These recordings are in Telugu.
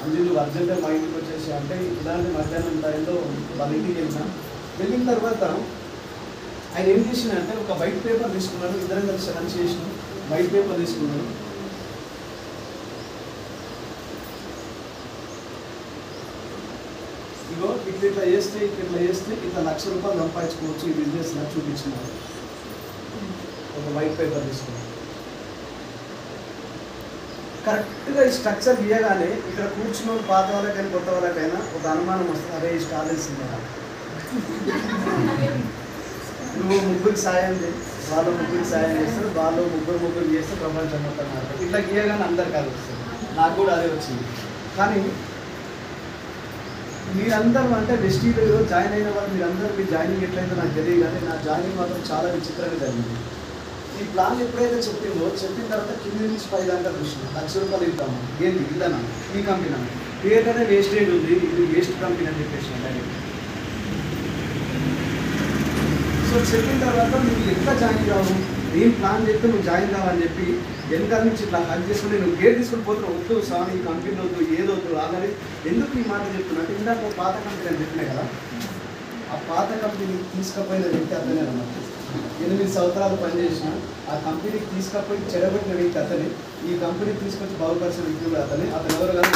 అంజలి నువ్వు అర్జెంట్గా మా ఇంటికి వచ్చేసి అంటే ఇలాంటి మధ్యాహ్నం టైంలో వాళ్ళ ఇంటికి వెళ్ళిన తర్వాత ఆయన ఏం చేసినంటే ఒక వైట్ పేపర్ తీసుకున్నాడు, ఇద్దరం కలిసి లంచ్ చేసినాం. వైట్ పేపర్ తీసుకున్నాడు, ఇగో ఇట్లా చేస్తే ఇట్లా ₹1,00,000 సంపాదించుకోవచ్చు ఈ బిజినెస్ నాకు చూపించినారు. ఒక వైట్ పేపర్ తీసుకున్నాడు. కరెక్ట్గా ఈ స్ట్రక్చర్ గీయగానే ఇక్కడ కూర్చున్న పాత వాళ్ళకైనా కొత్త వాళ్ళకైనా ఒక అనుమానం వస్తుంది, అదే ఈ స్టాలిన్స్ నువ్వు ముగ్గురికి సాయం చేయి, వాళ్ళు ముగ్గురికి సాయం చేస్తారు, వాళ్ళు ముగ్గురు చేస్తే ప్రపంచం మొత్తం మారుతుంది. ఇట్లా గీయగానే అందరికీ అది వస్తుంది, నాకు కూడా అదే వచ్చింది. కానీ మీరందరూ అంటే వెస్టీలో జాయిన్ అయిన వాళ్ళు మీరందరూ మీ జాయినింగ్ ఎట్లయితే నాకు తెలియదు, కానీ నా జాయినింగ్ మాత్రం చాలా విచిత్రంగా జరిగింది. ఈ ప్లాన్ ఎప్పుడైతే చెప్పిన తర్వాత కింద నుంచి 5 దాకా చూసినా ₹1,00,000 ఇద్దాము. ఏంటి ఇల్లనా ఈ కంపెనీ పేరుగానే వేస్టేజ్ ఉంది, ఇది వేస్ట్ కంపెనీ అని చెప్పేసి డైరెక్ట్. సో చెప్పిన తర్వాత నువ్వు ఎట్లా జాయిన్ కావు, ఏం ప్లాన్ చెప్తే నువ్వు జాయిన్ కావాలని చెప్పి వెనకాల నుంచి ఇట్లా హక్ చేసుకుని నువ్వు గేట్ తీసుకుని పోతే వద్దు సార్ ఈ కంపెనీ వద్దు ఏదొద్దు ఆల్రెడీ. ఎందుకు ఈ మాట చెప్తున్నా అంటే ఇందాక పాత కంపెనీ అని చెప్పినా కదా, ఆ పాత కంపెనీ తీసుకపోయిన వ్యక్తి అతనే అన్నమాట. 8 సంవత్సరాలు పనిచేసిన ఆ కంపెనీకి తీసుకపోయి చెడగొట్టిన వ్యక్తి అతనే, ఈ కంపెనీకి తీసుకొచ్చి బాగుపరిచిన వ్యక్తి కూడా అతనే. అతను ఎవరు కానీ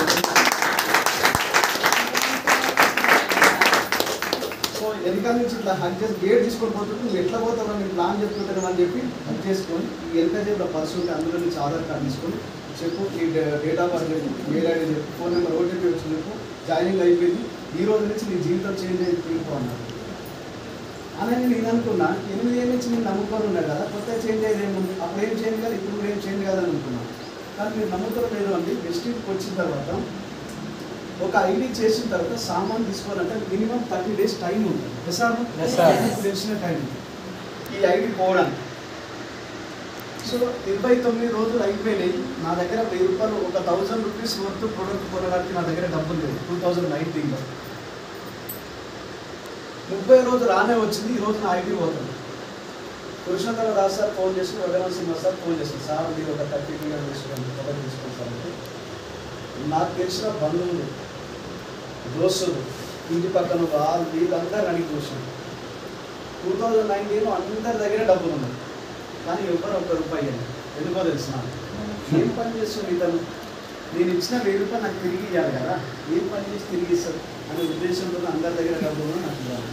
సో వెనకాల నుంచి ఇట్లా హక్ చేసి గేట్ తీసుకొని పోతుంటే నువ్వు ఎట్లా పోతావు నేను ప్లాన్ చెప్తుంటాను అని చెప్పి హక్ చేసుకొని ఈ వెనక జేబులో పర్సు ఉంటే అందులో నుంచి ఆధార్ కార్డు తీసుకొని చెప్పు, ఈ డేట్ ఆఫ్ బర్త్ చెప్పు, మెయిల్ ఐడి చెప్పు, ఫోన్ నెంబర్ ఓటీపీ వచ్చి చెప్పు, జాయినింగ్ అయిపోయింది, ఈ రోజు నుంచి నీ జీవితం చేంజ్ అయ్యి తీరుకో అన్నారు. అలాగే నేను అనుకున్నా 8 ఏళ్ళ నుంచి నేను నమ్ముకొని ఉన్నాను కదా, కొత్త చేంజ్ అయ్యేది ఏముంది, అప్పుడు ఏం చేంజ్ కాదు ఇప్పుడు ఏం చేంజ్ కాదని అనుకున్నాను. కానీ మీరు నమ్ముకోవడం లేదు అండి. వెస్టీకి వచ్చిన తర్వాత ఒక ఐడి చేసిన తర్వాత సామాన్ తీసుకోవాలంటే మినిమం 30 days టైం ఉంటుంది. తెలిసిన టైం ఈ ఐడి పోవడానికి. సో 29 రోజులు అయిపోయినాయి. నా దగ్గర ₹1000 ఒక ₹1000 వర్త్ ప్రొడక్ట్ కొనడానికి నా దగ్గర డబ్బులు లేదు 2019లో. 30 రోజు రానే వచ్చింది. ఈరోజు నా ఐడి పోతుంది. కృష్ణధర రాజు సార్ ఫోన్ చేసి వడ్డేమన్ సింహ సార్ ఫోన్ చేశారు, సార్ మీరు ఒక 30 million తీసుకోండి ప్రొడక్ట్ తీసుకుంటారు. నాకు తెలిసిన బంధువులు దోస్తులు ఇంటి పక్కన వాళ్ళు వీళ్ళందరూ అడిగి చూసాను. 2019లో అందరి దగ్గర డబ్బులు ఉన్నాయి, కానీ ఎవరు ₹1 ఎందుకో తెలిసిన ఏం పని చేస్తుంది ఇతను, నేను ఇచ్చిన ₹1000 నాకు తిరిగి ఇవ్వాలి కదా, ఏం పని చేసి తిరిగి ఇస్తారు అనే ఉద్దేశంతో అందరి దగ్గర డబ్బులు నాకు ఇవ్వాలి.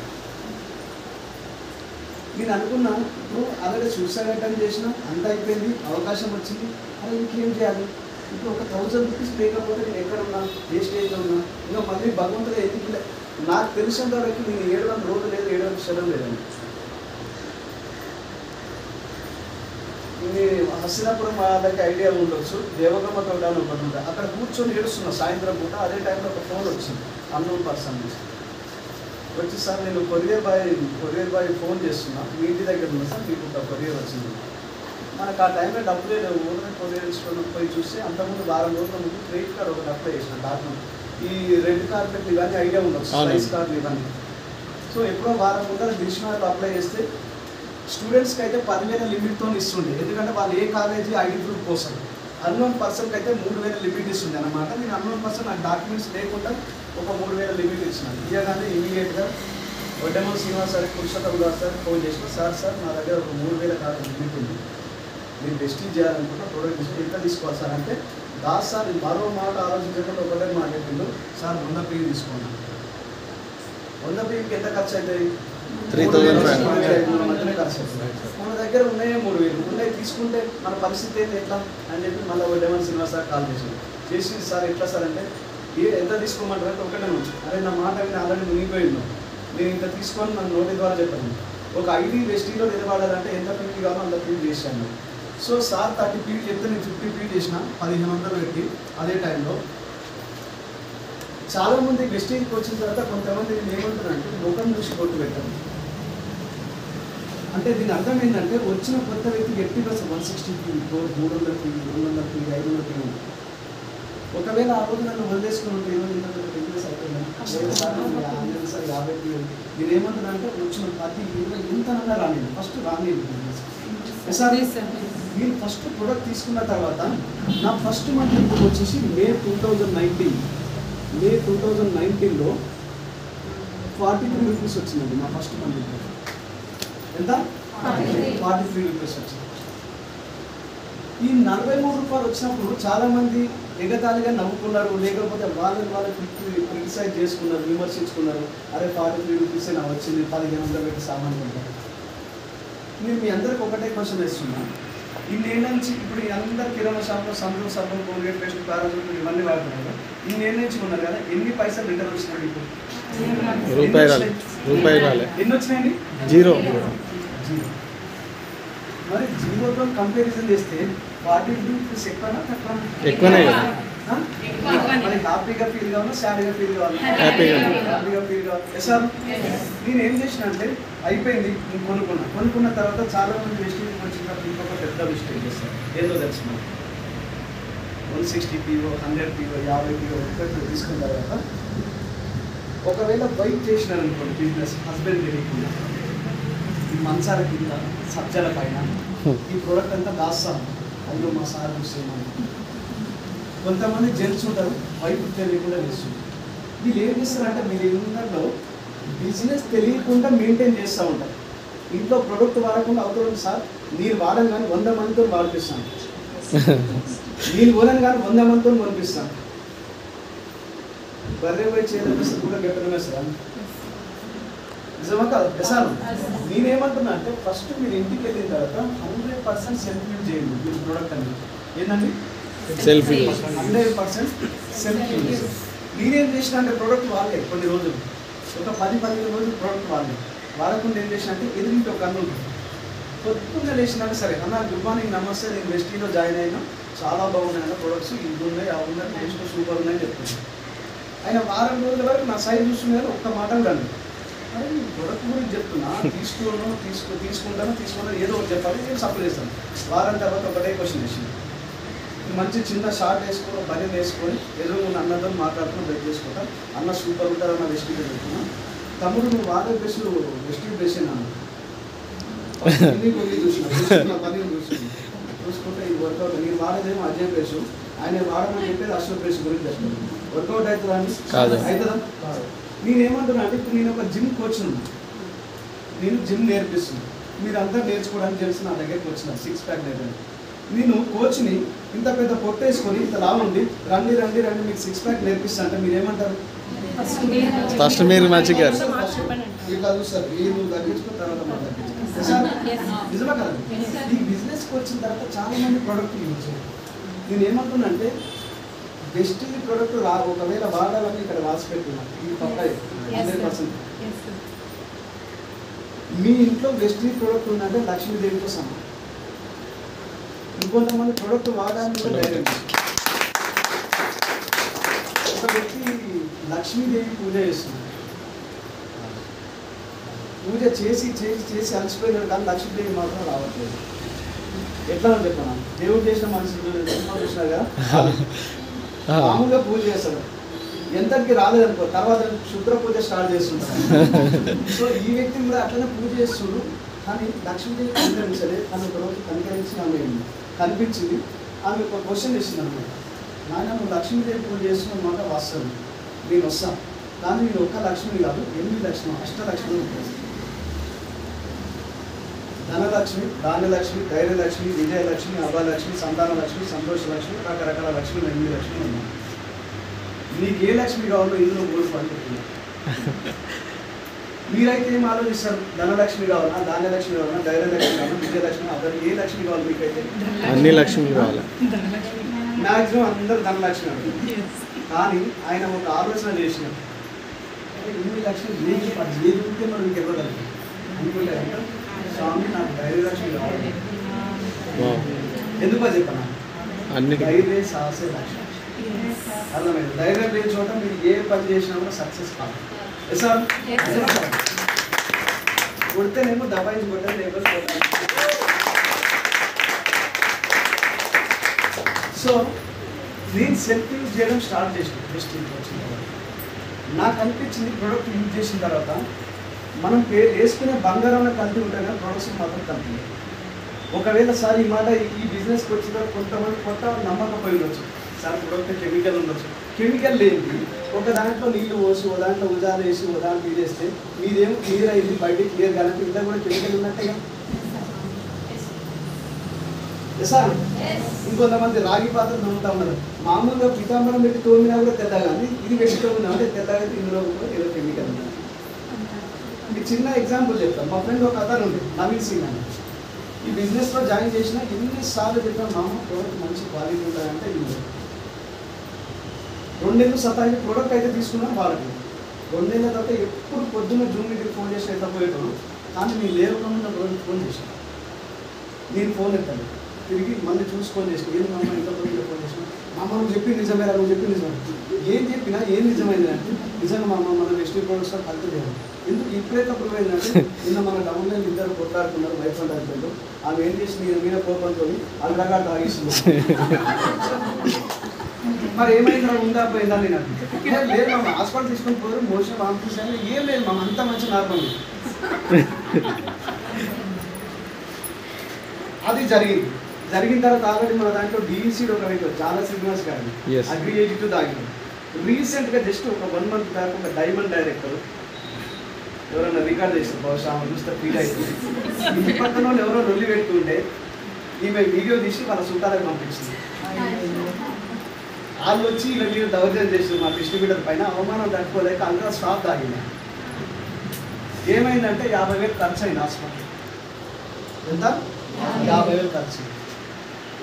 నేను అనుకున్నాను ఇప్పుడు అలాగే సూసైడ్ అటెంప్ట్ చేసిన అంత అయిపోయింది, అవకాశం వచ్చింది, అలా ఇంకేం చేయాలి, ఇప్పుడు ఒక ₹1000 లేకపోతే నేను ఎక్కడ ఉన్నా, ఏ స్టేజ్లో ఉన్నా, ఇంకా మళ్ళీ భగవంతుడు ఎందుకు నాకు తెలిసినంత వరకు నేను 700 రోజులు లేదు 700 క్షణం లేదండి. హస్తినాపురం వాళ్ళకి ఐడియా ఉండొచ్చు, దేవగమ్మ తోట అని ఒకటి ఉంటుంది, అక్కడ కూర్చొని ఏడుస్తున్నా సాయంత్రం పూట. అదే టైంలో ఒక ఫోన్ వచ్చింది అన్నోన్ పర్సన్ నుంచి వచ్చి, సార్ నేను కొరియర్ బాయ్ ఫోన్ చేస్తున్నా, మీ ఇంటి దగ్గర ఉన్నా సార్, మీకు ఒక కొరియర్ వచ్చింది. మనకు ఆ టైంలో డబ్బులే లేవు, ఊరిని కొరియర్ ఇష్టం పోయి చూస్తే అంతకుముందు వారం రోజుల ముందు క్రెడిట్ కార్డ్ ఒకటి అప్లై చేసిన డాక్యుమెంట్, ఈ రెడ్ కార్పెట్ ఇవన్నీ ఐడియా ఉండొచ్చు, స్లైస్ కార్డులు ఇవన్నీ. సో ఎప్పుడో వారం ముందర డిక్షనరీలో అప్లై చేస్తే స్టూడెంట్స్కి అయితే 10,000 లిమిట్తో ఇస్తుండే, ఎందుకంటే వాళ్ళు ఏ కాలేజీ ఐడి ప్రూఫ్ కోసం. అన్నోన్ పర్సన్కి అయితే 3,000 లిమిట్ ఇస్తుంది అనమాట. నేను అన్నోన్ పర్సన్ నాకు డాక్యుమెంట్స్ లేకుండా ఒక 3,000 లిమిట్ ఇచ్చినాను. ఇవ్వగానే ఇమీడియట్గా వడ్డేమన్ శ్రీనివాస్ సార్ పురుషోత్తమ్ గారు సార్ ఫోన్ చేసిన, సార్ నా దగ్గర ఒక 3,000 కార్డు లిమిట్ ఉంది, మీరు వెస్టీజ్ చేయాలనుకుంటున్నా ప్రొడక్ట్ తీసుకుని ఎట్లా తీసుకోవాలి సార్ అంటే, దాస్ సార్ మరో మాట ఆలోచించకుండా ఒకటే మాట చెప్పిండు, సార్ 100 పేజీ తీసుకోండి. 100 పేజీకి ఎంత ఖర్చు అవుతుంది, 3,500 ఖర్చు అవుతుంది. మన దగ్గర ఉన్నాయే 3,000 ఉన్నాయి, తీసుకుంటే మన పరిస్థితి ఏంటి ఎట్లా అని చెప్పి మళ్ళీ వడ్డేమన్ శ్రీనివాస్ సార్ కాల్ చేసి సార్ ఎట్లా సార్ అంటే, ఎంత తీసుకోమంటారంటే ఒకటే నుంచి, అరే నా మాట విని ఆల్రెడీ మునిగిపోయింది, నేను ఇంత తీసుకొని నన్ను నోటి ద్వారా చెప్పాను, ఒక ఐడి వెస్టీలో నిలబడాలంటే ఎంత పీటీ కావాలో అంత పీటీ చేశాను. సో సార్ 30 పీటీ చెప్తే నేను 50 పీటీ చేసిన 1,500 పెట్టి. అదే టైంలో చాలామంది వెస్టీజ్కి వచ్చిన తర్వాత కొంతమంది నేను ఏమంటానంటే ముఖం చూసి కొట్టు పెట్టాను. అంటే దీని అర్థం ఏంటంటే వచ్చిన కొత్త వ్యక్తికి 80% 160 పీ, 300 పీ, 200 పీ, 500 పీ ఉంది. ఒకవేళ ఆ రోజు నన్ను వదిలేసుకుని ఉంటే ఈరోజు బిజినెస్ అయిపోయింది 50 పీ. నేను ఏమంటున్నానంటే వచ్చిన 10, 20 ఎంతనన్నా రానిది, ఫస్ట్ రానిది బిజినెస్. మీరు ఫస్ట్ ప్రొడక్ట్ తీసుకున్న తర్వాత నా ఫస్ట్ మంత్ ఇప్పుడు వచ్చేసి మే 2019 మే 2019లో 43 రూపీస్ వచ్చిందండి నా ఫస్ట్ మంత్. ఎంత? 43 రూపీస్ వచ్చింది. ఈ 43 రూపాయలు వచ్చినప్పుడు చాలామంది ఎగతాళిగా నవ్వుకున్నారు, లేకపోతే వాళ్ళు క్రిటిసైజ్ చేసుకున్నారు, విమర్శించుకున్నారు. అరే 43 రూపీసే నా వచ్చింది, 1500 పెట్టి సామాన్ కొంటారు. నేను మీ అందరికి ఒకటే క్వశ్చన్ వేస్తున్నా, ఇన్నేళ్ళ నుంచి ఇప్పుడు అందరు కిరాణా షాప్లో సంతూర్ సబ్బు, కోల్గేట్ పేస్ట్, పారాజూట్ ఇవన్నీ వాడుతున్నారు. ఇన్నేళ్ళ నుంచి ఉన్నారు కదా, ఎన్ని పైసలు రిటర్న్ వచ్చినాయి ఇప్పుడు? రూపాయి. ఎన్ని వచ్చినాయండి? 0. మరి 0తో కంపారిజన్ చేస్తే 40 రూపీస్ ఎక్కువనా తక్కువ? ఎక్కువనే. మరి హ్యాపీగా ఫీల్ కావాలా, సాడ్గా ఫీల్ కావాలా? హ్యాపీగా ఫీల్ కావాలి సార్. నేను ఏం చేసిన అంటే అయిపోయింది, నేను కొనుక్కున్న తర్వాత చాలా మంది వెస్టేజ్ వచ్చినప్పుడు ఇంకొక పెద్ద మిస్టేక్ చేస్తారు. ఏదో తెలిసిన 160 PO, 100 PO, 50 PO ఒక్కటి తీసుకున్న తర్వాత ఒకవేళ బైక్ చేసినారు అనుకోండి బిజినెస్, హస్బెండ్ తెలియకుండా ఈ మంచాల కింద, సబ్జాల పైన ఈ ప్రోడక్ట్ అంతా దాస్తాను. అయ్యో మా సార్ చూసేమని. కొంతమంది జెంట్స్ ఉంటారు, వైఫ్ తెలియకుండా చేస్తుంది. వీళ్ళు ఏం చేస్తారంటే మీరు ఏంటంటే బిజినెస్ తెలియకుండా మెయింటైన్ చేస్తూ ఉంటారు. ఇంట్లో ప్రోడక్ట్ వాడకుండా అవుతుంది సార్, నేను వాడను కానీ 100 మందితో వాడిపిస్తాను, నేను కొనను కానీ 100 మందితో కొనిపిస్తాను. బర్రె పోయి చేయాలనిపిస్తే కూడా గెట్టడమే సార్, నిజమా కాదు? సార్ నేనేమంటున్నా అంటే ఫస్ట్ మీరు ఇంటికి వెళ్ళిన తర్వాత 100% సెల్ఫ్ యూజ్ చేయండి. మీరు ప్రోడక్ట్ అనేది ఏంటండి? Self use. 100% self use. నేనేం చేసిన అంటే ప్రోడక్ట్ వాడలే కొన్ని రోజులు, ఒక 10-15 రోజులు ప్రోడక్ట్ వాడకుండా ఏం చేసిన అంటే ఎదురింటి ఒక అన్న ఉంటుంది, పొద్దున్న లేచినాక సరే అన్న గుడ్ మార్నింగ్ నమస్తే, నేను వెస్టీలో జాయిన్ అయినా, చాలా బాగున్నాయి ప్రోడక్ట్స్, ఇవి ఉన్నాయి అవి ఉన్నాయి, టేస్ట్ సూపర్ ఉన్నాయని చెప్తున్నాను. ఆయన వారం రోజుల వరకు నా సైడ్ చూస్తున్నారు, ఒక్క మాట రండి అరే నేను ప్రొడక్ట్ గురించి చెప్తున్నా, తీసుకుంటాను ఏదో ఒకటి చెప్పాలి, నేను సప్లై చేస్తాను. వారం తర్వాత ఒకటే క్వశ్చన్ వేసింది, మంచి చిన్న షార్ట్ వేసుకొని బనీ వేసుకొని ఎదురుగా అన్నతో మాట్లాడుతున్నా బెట్ చేసుకుంటాను. అన్న సూపర్ ఉంటారు, అన్న వెస్టీజ్ పెట్టుకున్నా. తమ్ముడు నువ్వు వాడే బెస్ట్ వెస్టీజ్ బెస్ట్ అన్నాను. కొన్ని చూసిన పని చూసుకుంటే ఇది వర్కౌట్. నేను వాడేదేమో అజయ్ ప్లేసు, ఆయన వాడమని చెప్పేది అశోక్ ప్లేస్ గురించి చెప్తాను. వర్కౌట్ అవుతుందా అని? అవుతుందా? నేనేమంటున్నా అంటే ఇప్పుడు నేను ఒక జిమ్ కోచ్ ఉన్నాను, నేను జిమ్ నేర్పిస్తున్నాను. మీరంతా నేర్చుకోవడానికి తెలిసి నా దగ్గరికి వచ్చిన 6 ప్యాక్ దగ్గర నేను కోచ్ని ఇంత పెద్ద పొట్టేసుకొని ఇంత లావు ఉండి రండి మీకు 6 ప్యాక్ నేర్పిస్తా అంటే మీరు ఏమంటారు? ఫస్ట్ మీరు మంచిగా ఇట్లా చూస్తారు, మీరు తగ్గించుకున్న తర్వాత మనం తగ్గించుకుంటాం. నిజమా కదా? ఈ బిజినెస్కి వచ్చిన తర్వాత చాలా మంది ప్రోడక్ట్ యూజ్ చేయాలి. నేను ఏమంటున్నా అంటే వెస్టీజ్ ప్రోడక్ట్ ఒకవేళ వాడాలని ఇక్కడ రాసి పెట్టున్నాను, ఇది పక్కా 100%. మీ ఇంట్లో వెస్టీజ్ ప్రోడక్ట్ ఉందంటే లక్ష్మీదేవితో సమానం. ఇంకొంతమంది ప్రోడక్ట్ వాడాలని కూడా ధైర్యం. ఒక వ్యక్తి లక్ష్మీదేవి పూజ చేస్తున్నాడు, పూజ చేసి అలసిపోయినాడు కానీ లక్ష్మీదేవి మాత్రం రావట్లేదు. ఎట్లా అని చెప్పాను, దేవుడు చేసిన మనుషులు చూసినారు కదా, మామూలుగా పూజ చేస్తాడు, ఎంతకి రాలేదనుకో తర్వాత శుద్ర పూజ స్టార్ట్ చేస్తుంటారు. సో ఈ వ్యక్తి కూడా అట్లనే పూజ చేస్తుడు కానీ లక్ష్మీదేవి కనికరించలే. తను ఒక రోజు కనికరించి ఆమె కనిపించింది, ఆమె ఒక క్వశ్చన్ ఇచ్చింది అనమాట, నాయన నువ్వు లక్ష్మీదేవి పూజ చేస్తున్న మాట వస్తాను, నేను వస్తాను, కానీ నేను ఒక్క లక్ష్మి కాదు 8 లక్ష్మి, అష్టలక్ష్మి ఉంటుంది. ధనలక్ష్మి, ధాన్యలక్ష్మి, ధైర్యలక్ష్మి, విజయలక్ష్మి, అభయలక్ష్మి, సంతానలక్ష్మి, సంతోషలక్ష్మి, రకరకాల లక్ష్మిలు 8 లక్ష్మిలు ఉన్నాయి. నీకు ఏ లక్ష్మి కావాలో ఇందులో 3 పండుగ. మీరైతే ఏం ఆలోచిస్తారు? ధనలక్ష్మి కావాలా, ధాన్యలక్ష్మి కావాలా, ధైర్యలక్ష్మి కావాలా, విజయలక్ష్మి, అభయ ఏ లక్ష్మి కావాలి మీకైతే? అన్ని లక్ష్మి కావాలి. మ్యాక్సిమం అందరూ ధనలక్ష్మి అంటారు. కానీ ఆయన ఒక ఆలోచన చేసినారు, 8 లక్షలు ఏది ఉంటే మనం మీకు ఇవ్వగలం అనుకుంటే అంటే స్వామి నాకు ధైర్యలక్ష్మి కావాలి. ఎందుకో చెప్పనా, ధైర్య సాహసే లక్ష్మి. అర్థమైంది? ధైర్యం లేని చోట మీరు ఏ పని చేసినా కూడా సక్సెస్ కాదు. సార్ కొడితేనేమో దబాయించి కొట్టాలి, లేకపోతే. సో నేను సెల్ఫ్ యూజ్ చేయడం స్టార్ట్ చేసిన వెస్టీజ్ వచ్చిన తర్వాత నాకు అనిపించింది, ప్రోడక్ట్ యూజ్ చేసిన తర్వాత మనం వేసుకునే బంగారంలో కల్తీ ఉంటాయి కానీ ప్రొడక్ట్స్ మాత్రం కల్తీ. ఒకవేళ సార్ ఈ మాట ఈ బిజినెస్కి వచ్చిన కొంతమంది కొత్త నమ్మకపోయి ఉండొచ్చు, సార్ ప్రొడక్ట్ కెమికల్ ఉండొచ్చు. కెమికల్ లేని ఒక దాంట్లో నీళ్లు పోసి ఒక దాంట్లో ఉజాలు వేసి ఒక దాంట్లో తీసేస్తే మీదేమో క్లియర్ అయింది, బయటికి క్లియర్ కానీ ఇంట్లో కూడా కెమికల్ ఉన్నట్టేగా. సార్ ఇంకొంతమంది రాగి పాత్ర తోముతా ఉన్నారు. మామూలుగా పీతాంబరం పెట్టి తోమినా కూడా తెల్లగా ఉంది, ఇది పెట్టి తోమినా అంటే తెల్లగా ఇందులో కూడా ఏదో కెమికల్ ఉంది. మీకు చిన్న ఎగ్జాంపుల్ చెప్తాను. మా ఫ్రెండ్ ఒక అతను ఉంది, నవీన్ సింగ్ అని. ఈ బిజినెస్లో జాయిన్ చేసిన ఎన్నిసార్లు చెప్పాను, మామ ప్రోడక్ట్ మంచి క్వాలిటీ ఉండాలంటే ఇది 2 నెలలు సతాయి ప్రోడక్ట్ అయితే తీసుకున్నాను వాళ్ళకి. 2 నెలల తర్వాత ఎప్పుడు పొద్దున్న జూమ్ మీటింగ్ ఫోన్ చేసి అయితే పోయేటాను, కానీ నేను లేకుండా రోజు ఫోన్ చేసాను. నేను ఫోన్ ఎత్తాను, తిరిగి మళ్ళీ చూసుకొని చేసిన, ఏం మామ ఇంత పొద్దున్న ఫోన్ చేసిన, మామ నువ్వు చెప్పి నిజమేరా, నువ్వు చెప్పి నిజమే, ఏం చెప్పినా ఏం నిజమైంది అంటే నిజంగా మామ మన వెస్టింగ్ ప్రోడక్ట్స్ కలిసి లేదు. ఎందుకు ఇప్పుడైతే అప్పుడు ఏంటంటే నిన్న మన డబ్బులు ఇద్దరు కొట్లాడుతున్నారు, వైఫ్ అండ్ హస్బెండ్. ఆమె ఏం చేసి నేను మీద కోపంతో అల్లగా తాగిస్తున్నాను. మరి ఏమైందా, ఉందా పోయిందా నేను లేదు మామ, హాస్పిటల్ తీసుకొని పోరు, మోషన్ పంపించాను, ఏం లేదు మామ, అంతా మంచి నార్మల్. అది జరిగిన తర్వాత ఆల్రెడీ మన దాంట్లో డిఈసీ ఒక వెహికల్ చాలా శ్రీనివాస్ గారు అగ్రియేటివ్ దాగినాం. రీసెంట్గా జస్ట్ ఒక 1 month బ్యాక్ ఒక డైమండ్ డైరెక్టర్ ఎవరైనా రికార్డ్ చేస్తారు, బహుశా ఆమె చూస్తే ఫీల్ అవుతుంది. ఇంటి పక్కన వాళ్ళు ఎవరో రొల్లి పెట్టుకుంటే ఈమె వీడియో తీసి వాళ్ళ చుట్టాలకు పంపించింది. వాళ్ళు వచ్చి ఇలా మీరు దౌర్జన్యం చేస్తారు మా డిస్ట్రిబ్యూటర్ పైన, అవమానం తట్టుకోలేక అందరూ స్టాప్ తాగింది. ఏమైందంటే 50,000 ఖర్చు అయింది హాస్పిటల్. ఎంత? 50,000 ఖర్చు.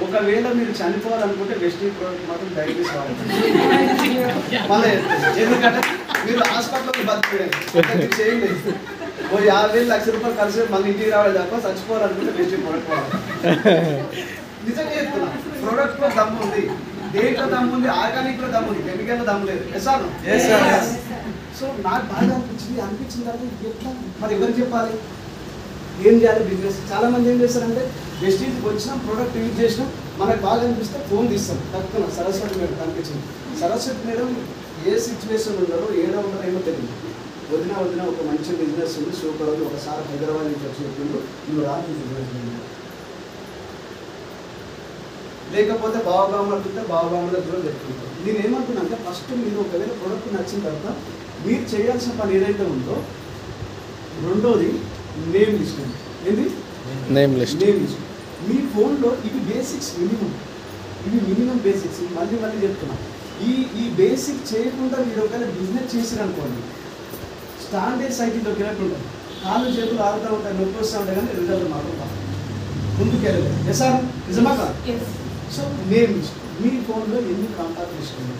ఒకవేళ మీరు చనిపోవాలనుకుంటే వెస్టింగ్ ప్రోడక్ట్ మాత్రం దయచేసి వాడండి. మళ్ళీ ఎందుకంటే మీరు హాస్పిటల్కి బతికేయండి, చేయండి. ఓ 50,000 లక్ష రూపాయలు ఖర్చు మళ్ళీ ఇంటికి రావాలి తప్ప చచ్చిపోవాలనుకుంటే వెస్టింగ్ ప్రోడక్ట్ వాడాలి. నిజంగా చెప్తున్నా, ప్రోడక్ట్లో దమ్ము ఉంది, దేంట్లో దమ్ము ఉంది, ఆర్గానిక్లో దమ్ము ఉంది, కెమికల్లో దమ్ము లేదు. సార్ సో నాకు బాగా అనిపించిన తర్వాత ఎట్లా మరి ఎవరికి చెప్పాలి, ఏం చేయాలి బిజినెస్. చాలామంది ఏం చేస్తారంటే వెస్టీజ్కి వచ్చినాం, ప్రోడక్ట్ యూజ్ చేసినాం, మనకు బాగా అనిపిస్తే ఫోన్ తీస్తాం. తక్కువ సరస్వతి మేడం కనిపించింది. సరస్వతి మేడం ఏ సిచ్యువేషన్ ఉన్నారో ఏడో ఉన్నారో ఏమో తెలియదు. వదిన ఒక మంచి బిజినెస్ ఉంది, సూపర్ ఉంది, ఒకసారి హైదరాబాద్ నుంచి వచ్చి చెప్పిండు, నువ్వు రాని బిజినెస్. లేకపోతే బావబామ్మల కూడా చెప్తుంటారు. నేను ఏమంటున్నా అంటే ఫస్ట్ మీరు ఒకవేళ ప్రోడక్ట్ నచ్చిన తర్వాత మీరు చేయాల్సిన పని ఏదైతే ఉందో, రెండోది నేమ్ లిస్ట్. ఏంది? Name list. మీ ఫోన్లో ఇవి బేసిక్స్, మినిమం బేసిక్స్. మళ్ళీ చెప్తున్నా, ఈ బేసిక్ చేయకుండా మీరు ఒకవేళ బిజినెస్ చేసిరనుకోండి, స్టాండర్డ్ సైకిల్లోకి వెళ్ళట్టుంటారు, కాళ్ళు చేతులు ఆడుతూ ఉంటాయి, నొప్పి వస్తూ ఉంటాయి, కానీ రిజల్ట్ మాత్రం ముందుకు వెళ్ళలేదు. ఎసార్ నిజమా కాదు? So name list. మీ ఫోన్లో ఎన్ని కాంటాక్ట్ లిస్ట్ ఉంది?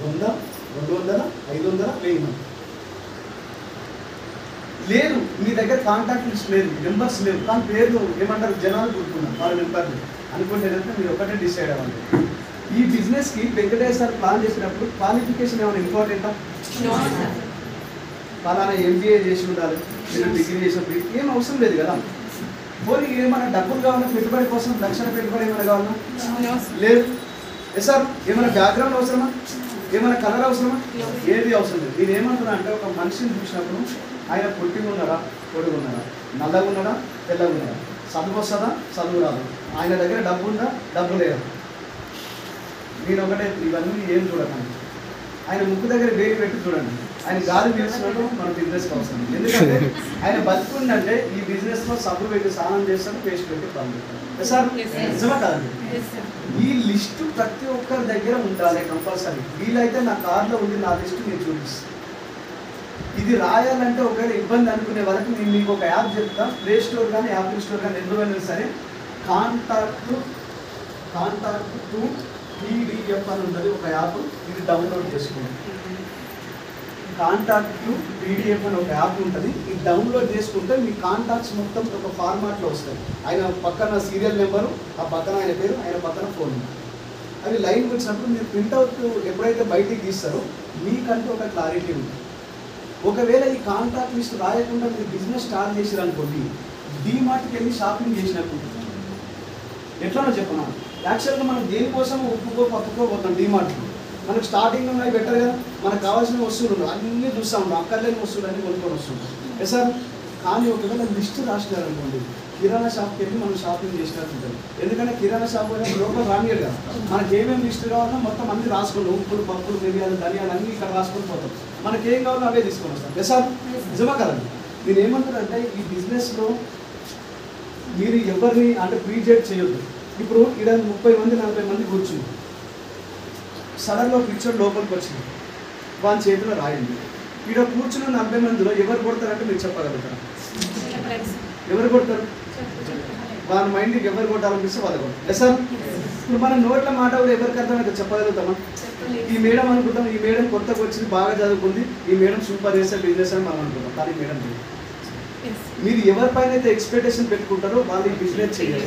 100, 200, 500, 1000 లేదు. మీ దగ్గర కాంటాక్ట్ లిస్ట్ లేదు, నెంబర్స్ లేవు, కానీ పేర్లు ఏమంటారు జనాలు గుర్తున్నారు, వాళ్ళ నెంబర్లు అనుకుంటే మీరు ఒకటే డిసైడ్ అవ్వండి. ఈ బిజినెస్కి వెంకటేశ్వర ప్లాన్ చేసినప్పుడు క్వాలిఫికేషన్ ఏమైనా ఇంపార్టెంటా? ఫలానా ఎంబీఏ చేసి ఉండాలి, మీరు డిగ్రీ చేసినప్పుడు ఏం అవసరం లేదు కదా. పోనీ ఏమైనా డబ్బులు కావాలన్నా, పెట్టుబడి కోసం లక్షల పెట్టుబడి ఏమైనా కావాలన్నా లేదు. సార్ ఏమైనా బ్యాక్గ్రౌండ్ అవసరమా, ఏమైనా కలర్ అవసరమా? ఏది అవసరం లేదు. నేను ఏమంటున్నా అంటే ఒక మనిషిని చూసినప్పుడు ఆయన పొట్టిగా ఉన్నారా, పొడుగు ఉన్నారా, నల్లగా ఉన్నాడా, తెల్లగా ఉన్నాడా, చదువు వస్తుందా, చదువు రాదు, ఆయన దగ్గర డబ్బు ఉందా, డబ్బు లేదా. నేను ఒకటే ఇవన్నీ ఏం చూడకండి. ఆయన ముక్కు దగ్గర వేడి పెట్టి చూడండి, ఆయన గాలి పీల్చినట్టు మన బిజినెస్కి అవసరం. ఎందుకంటే ఆయన బతుకుందంటే ఈ బిజినెస్లో సబ్బు పెట్టి స్నానం చేస్తాడు, పేస్ట్ పెట్టి పంపిస్తాడు. సార్ నిజమా కాదండి? ఈ లిస్టు ప్రతి ఒక్కరి దగ్గర ఉండాలి కంపల్సరీ. వీలైతే నా కార్లో ఉంది, నా లిస్టు నేను చూపిస్తాను. ఇది రాయాలంటే ఒకవేళ ఇబ్బంది అనుకునే వరకు నేను మీకు ఒక యాప్ చెప్తా, ప్లే స్టోర్ కానీ యాపిల్ స్టోర్ కానీ ఎందుకైనా సరే, కాంటాక్ట్ టు పీడిఎఫ్ అని ఉంటుంది ఒక యాప్, ఇది డౌన్లోడ్ చేసుకోండి. కాంటాక్ట్ టు పీడిఎఫ్ అని ఒక యాప్ ఉంటుంది, ఇది డౌన్లోడ్ చేసుకుంటే మీ కాంటాక్ట్స్ మొత్తం ఒక ఫార్మాట్లో వస్తాయి. ఆయన పక్కన సీరియల్ నెంబరు, ఆ పక్కన ఆయన పేరు, ఆయన పక్కన ఫోన్ నెంబర్, అవి లైన్ వచ్చినప్పుడు మీరు ప్రింట్అవుట్ ఎప్పుడైతే బయటికి తీస్తారో మీకంటూ ఒక క్లారిటీ ఉంది. ఒకవేళ ఈ కాంటాక్ట్ లిస్ట్ రాయకుండా మీరు బిజినెస్ స్టార్ట్ చేసారనుకోండి, డీమార్ట్కి వెళ్ళి షాపింగ్ చేసినట్టు. ఎట్లనో చెప్పనా, యాక్చువల్గా మనం దేనికోసం ఉప్పుకో పప్పుకో పోతాం డీమార్ట్కి. మనకు స్టార్టింగ్ ఉన్నాయి బెటర్ కదా, మనకు కావాల్సిన వస్తువులు ఉన్నాయి, అన్నీ చూస్తూ ఉంటాం, అక్కర్లేని వస్తువులు అన్నీ కొనుక్కొని వస్తుంటాం. సార్ కానీ ఒకవేళ లిస్ట్ రాసినారనుకోండి, కిరాణా షాప్కి వెళ్ళి మనం షాపింగ్ చేసినట్టు ఉంటుంది. ఎందుకంటే కిరాణా షాప్ లోపల రానియరు కదా, మనకి ఏమేమి లిస్ట్ కావాలో మొత్తం అన్ని రాసుకుంటాం. ఉప్పులు, పప్పులు, మిరియాలు, ధనియాలు అన్నీ ఇక్కడ రాసుకొని పోతాం. మనకి ఏం కావాలో అవే తీసుకొని వస్తాం. సార్ నిజమా కదండి? నేను ఏమంటానంటే ఈ బిజినెస్లో మీరు ఎవరిని అంటే ప్రీజెడ్ చేయొద్దు. ఇప్పుడు ఇక్కడ 30 మంది 40 మంది కూర్చుంది, సడన్గా పిక్చర్ లోపలికి వచ్చింది, వాళ్ళ చేతిలో రాయండి. ఇక్కడ కూర్చున్న 40 మందిలో ఎవరు కొడతారంటే మీరు చెప్పగలుగుతారు? ఎవరు కొడతారు? వాళ్ళ మైండ్కి ఎవరు కొట్టాలనిపిస్తే వాళ్ళు కొడతారు. సార్ ఇప్పుడు మన నోట్ల మాట కూడా ఎవరికి అర్థమైతే చెప్పగలుగుతామా? ఈ మేడం అనుకుంటాం, ఈ మేడం కొత్తగా వచ్చింది, బాగా చదువుకుంది, ఈ మేడం సూపర్ చేసే బిజినెస్ అని మనం అనుకుంటాం. కానీ మేడం మీరు ఎవరిపైన అయితే ఎక్స్పెక్టేషన్ పెట్టుకుంటారో వాళ్ళు ఈ బిజినెస్ చేయాలి.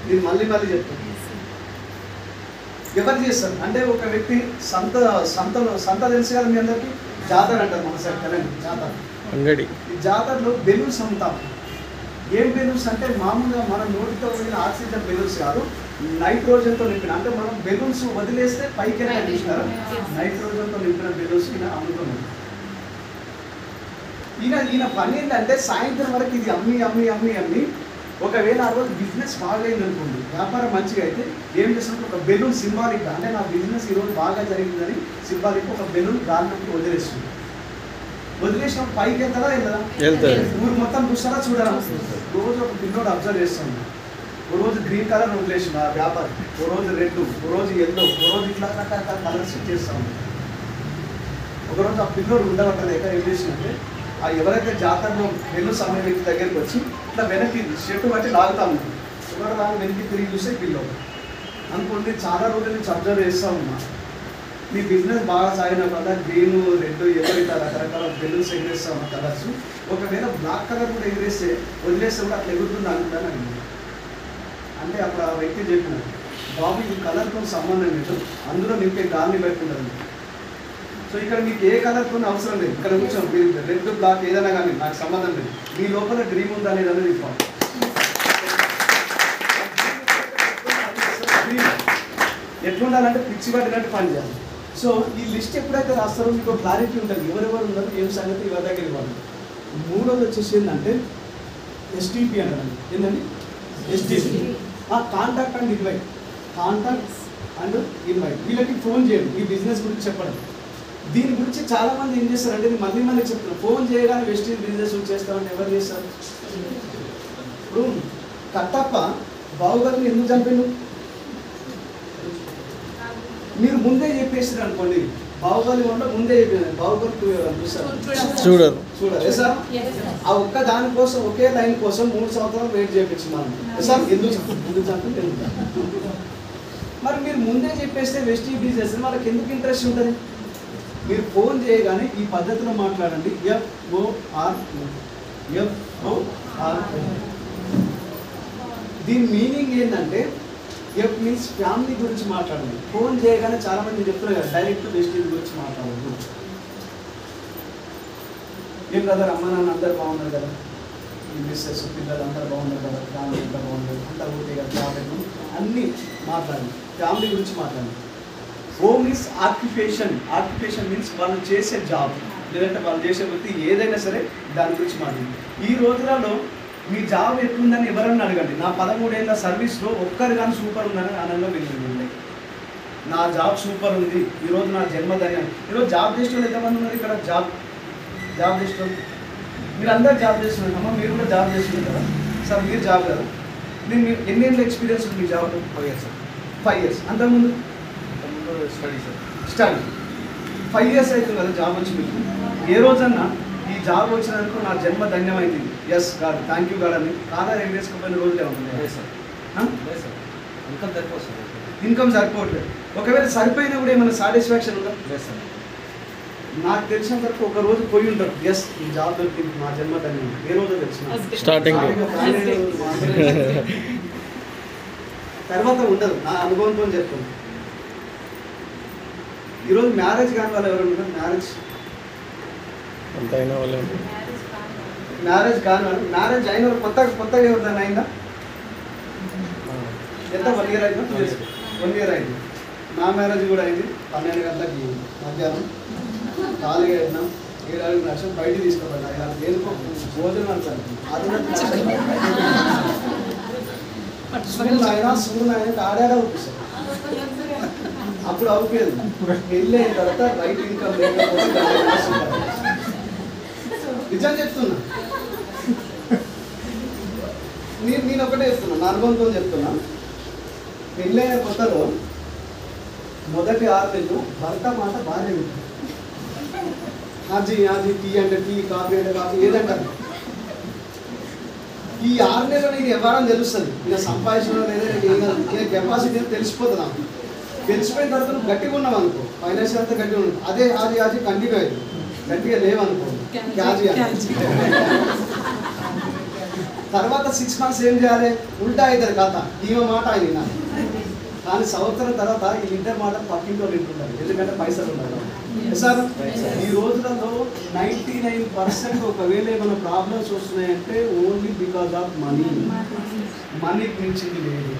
నేను మళ్ళీ చెప్తాను. ఎవరు చేస్తారు అంటే ఒక వ్యక్తి సంత తెలుసు కదా మీ అందరికీ, జాతర అంటారు మన సైడ్ కదండి. జాతర అంగడి, ఈ జాతరలో బెలూన్స్ అమ్ముతాం. ఏం బెలూన్స్ అంటే మామూలుగా మన నోటితో వెళ్ళిన ఆక్సిజన్ బెలూన్స్ కాదు, నైట్రోజన్తో నింపిన. అంటే మనం బెలూన్స్ వదిలేస్తే పైకి చూసినారు, నైట్రోజన్తో నింపిన బెలూన్స్ ఈయన అమ్ముతున్నాం. ఈయన పని ఏంటంటే సాయంత్రం వరకు ఇది అమ్మి ఒకవేళ ఆ రోజు బిజినెస్ బాగైంది అనుకోండి, వ్యాపారం మంచిగా అయితే ఏం చేస్తున్నట్టు ఒక బెలూన్ సింబాలిక్గా, అంటే నా బిజినెస్ ఈరోజు బాగా జరిగిందని సింబాలిక్గా ఒక బెలూన్ గాలిలోకి వదిలేస్తుంది. వదిలేసినప్పుడు పైకి వెళ్తారా వెళ్ళదా? ఊరు మొత్తం చూస్తారా చూడరా? రోజు ఒక పిల్లోడు అబ్జర్వ్ చేస్తాను. ఓ రోజు గ్రీన్ కలర్ వదిలేసింది ఆ వ్యాపారం, ఓ రోజు రెడ్, ఓ రోజు ఎల్లో, ఓ రోజు ఇట్లా రకరకాల కలర్స్ చేస్తాము. ఒకరోజు ఆ పిల్లోడు ఉండబట్టలేక ఏం చేసిందంటే, ఆ ఎవరైతే జాతరలో బెలూన్స్ అమ్మే వ్యక్తి దగ్గరికి వచ్చి ఇట్లా వెనక్కి షర్టు బట్టి లాగుతాము. ఒకటి లాగా వెనక్కి తిరిగి చూస్తే పిల్లోడు అనుకోండి. చాలా రోజుల నుంచి అబ్జర్వ్ చేస్తూ ఉన్నా, మీ బిజినెస్ బాగా సాగిన వల్ల గ్రీన్, రెడ్, ఎల్లో ఇట్లా రకరకాల బెలూన్స్ ఎగిరేస్తా ఉన్న కలర్స్, ఒకవేళ బ్లాక్ కలర్ కూడా ఎగిరేస్తే వదిలేస్తే కూడా అట్లా ఎగురుతుంది అనుకుంటాను అడిగింది. అంటే అప్పుడు ఆ వ్యక్తి చెప్పినాడు, బాబు ఇది కలర్తో సంబంధం లేదు, అందులో నింపే గాలిని పెట్టుకుంటుంది. సో ఇక్కడ మీకు ఏ కలర్తో అవసరం లేదు, ఇక్కడ కూర్చోండి, మీరు రెడ్, బ్లాక్ ఏదైనా కానీ నాకు సంబంధం లేదు, మీ లోపల డ్రీమ్ ఉందా లేదనేది ఇవ్వాలి. ఎట్లుండాలంటే పిచ్చి పట్టినట్టు పని చేయాలి. సో ఈ లిస్ట్ ఎప్పుడైతే రాస్తారో మీకు క్లారిటీ ఉంటుంది, ఎవరెవరు ఉన్నారు, ఏం సంగతి ఎవరి దగ్గర ఇవ్వాలి. మూడోది వచ్చేసి ఏంటంటే ఎస్టీపీ అంటారండి. ఏంటండి? STP, contact and invite. Contact and invite, వీళ్ళకి ఫోన్ చేయండి ఈ బిజినెస్ గురించి చెప్పడం. దీని గురించి చాలామంది ఏం చేస్తారంటే, నేను మళ్ళీ చెప్తున్నాను, ఫోన్ చేయగానే వెస్టీజ్ బిజినెస్ చేస్తామని ఎవరు చేస్తారు? ఇప్పుడు కట్టప్ప బాహుబలిని ఎందుకు చంపిండు? మీరు ముందే చెప్పేసారు అనుకోండి, బాహుబలి వల్ల ముందే చెప్పేది, బాహుబలి 2 ఎవరు చూడరు సార్. ఆ ఒక్క దానికోసం, ఒకే లైన్ కోసం 3 సంవత్సరాలు వెయిట్ చేయించి మనం సార్ ఎందుకు చంపి. మరి మీరు ముందే చెప్పేస్తే వెస్టీజ్ బిజినెస్ వాళ్ళకి ఎందుకు ఇంట్రెస్ట్ ఉంటుంది? మీరు ఫోన్ చేయగానే ఈ పద్ధతిలో మాట్లాడండి, FOR. దీని మీనింగ్ ఏంటంటే, ఎఫ్ మీన్స్ ఫ్యామిలీ గురించి మాట్లాడండి. ఫోన్ చేయగానే చాలామంది చెప్తున్నారు కదా, డైరెక్ట్ వెస్టీజ్ గురించి మాట్లాడదు. ఏం కదా అమ్మ నాన్న అందరు బాగున్నారు కదా, ఈ మిస్సెస్ పిల్లలు అందరూ బాగున్నారు కదా, ఫ్యామిలీ అంతా బాగున్నారు, అంతా ఓకే కదా, జాబ్ అన్నీ మాట్లాడండి, ఫ్యామిలీ గురించి మాట్లాడండి. ఓ మీన్స్ ఆక్యుపేషన్. ఆక్యుపేషన్ మీన్స్ వాళ్ళు చేసే జాబ్, లేదంటే వాళ్ళు చేసే వృత్తి ఏదైనా సరే దాని గురించి మాట్లాడండి. ఈ రోజులలో మీ జాబ్ ఎట్లుందని ఎవరన్నా అడగండి. నా 13 ఏళ్ళ సర్వీస్లో ఒక్కరు కానీ సూపర్ ఉందని ఆనందంగా వెళ్ళింది. నా జాబ్ సూపర్ ఉంది, ఈరోజు నా జన్మధన్యం. ఈరోజు జాబ్ చేసిన వాళ్ళు ఎంతమంది ఉన్నారు ఇక్కడ? జాబ్ చేసిన వాళ్ళు మీరు అందరు జాబ్ చేస్తున్నారు అమ్మా, మీరు కూడా జాబ్ చేస్తున్నారు కదా సార్, మీరు జాబ్ కదా. నేను మీరు ఎన్ని ఏళ్ళ ఎక్స్పీరియన్స్ ఉంది మీ జాబ్లో? 5 years. 5 years. అంతకుముందు స్టడీ 5 years అవుతుంది కదా జాబ్ వచ్చి మీకు. ఏ రోజన్నా ఈ జాబ్ వచ్చినందుకు నా జన్మ ధన్యమైంది, yes God, thank you God అని కాదా ఎగరేసుకుపోయిన రోజులే ఉంటుంది? ఇన్కమ్ సరిపోవట్లేదు. ఒకవేళ సరిపోయినా కూడా ఏమైనా సాటిస్ఫాక్షన్ ఉందా? నాకు తెలిసిన వరకు ఒక రోజు పోయి ఉంటారు, ఎస్ ఈ జాబ్ దొరికింది, నా జన్మ ధన్యం. ఏ రోజు తెలిసిన స్టార్టింగ్ తర్వాత ఉండదు. నా అనుభవంతో చెప్తాను. ఈరోజు మ్యారేజ్ కాని వాళ్ళు ఎవరు ఉంటారు? మ్యారేజ్ కాని వాళ్ళు, మ్యారేజ్ అయిన వాళ్ళు కొత్తగా ఎవరిదైనా అయిందా? ఎంత 1 year అయిందా? 1 year అయింది. నా మ్యారేజ్ కూడా అయింది. 12 గంటలకి మధ్యాహ్నం ఖాళీగా అయినా 7 లక్షలు బయట తీసుకోవాలి. ఆయన దేనికో భోజనం అంటారు. అది ఆయన సూర్యుడు ఆయన ఆడాడా అవుపిస్తారు. అప్పుడు అవుపేది. పెళ్ళి అయిన తర్వాత రైట్ ఇన్కమ్ లేకపోతే నిజం చెప్తున్నా. నేను ఒకటే చెప్తున్నా, నా అనుభవంతో చెప్తున్నా. పెళ్ళైన కొత్తలో మొదటి 6 నెలలు భర్త మాట భార్య ఉంటుంది. అది టీ అంటే టీ, కాఫీ అంటే కాఫీ, ఏదంటారు. ఈ 6 నెలలు నీకు ఎవరని తెలుస్తుంది. ఇక సంపాదించడం లేదా కెపాసిటీ అని తెలిసిపోతుంది. నాకు తెలిసిపోయిన తర్వాత నువ్వు గట్టిగా ఉన్నావు అనుకో, ఫైనాన్షియల్ అంతా గట్టిగా ఉన్నావు. అది కంటిన్యూ అయింది. గట్టిగా లేవనుకో తర్వాత 6 months ఏం చేయాలి? ఉల్టా అవుతుంది కథ. ఈమె మాట ఆయన. కానీ సంవత్సరం తర్వాత వీళ్ళిద్దరి మాట పక్కింట్లో వింటున్నారు. ఎందుకంటే పైసలు ఉన్నారు సార్. ఈ రోజులలో 99% ఒకవేళ ఏమైనా ప్రాబ్లమ్స్ వస్తున్నాయంటే ఓన్లీ బికాజ్ ఆఫ్ మనీ. మనీకి మించింది లేదు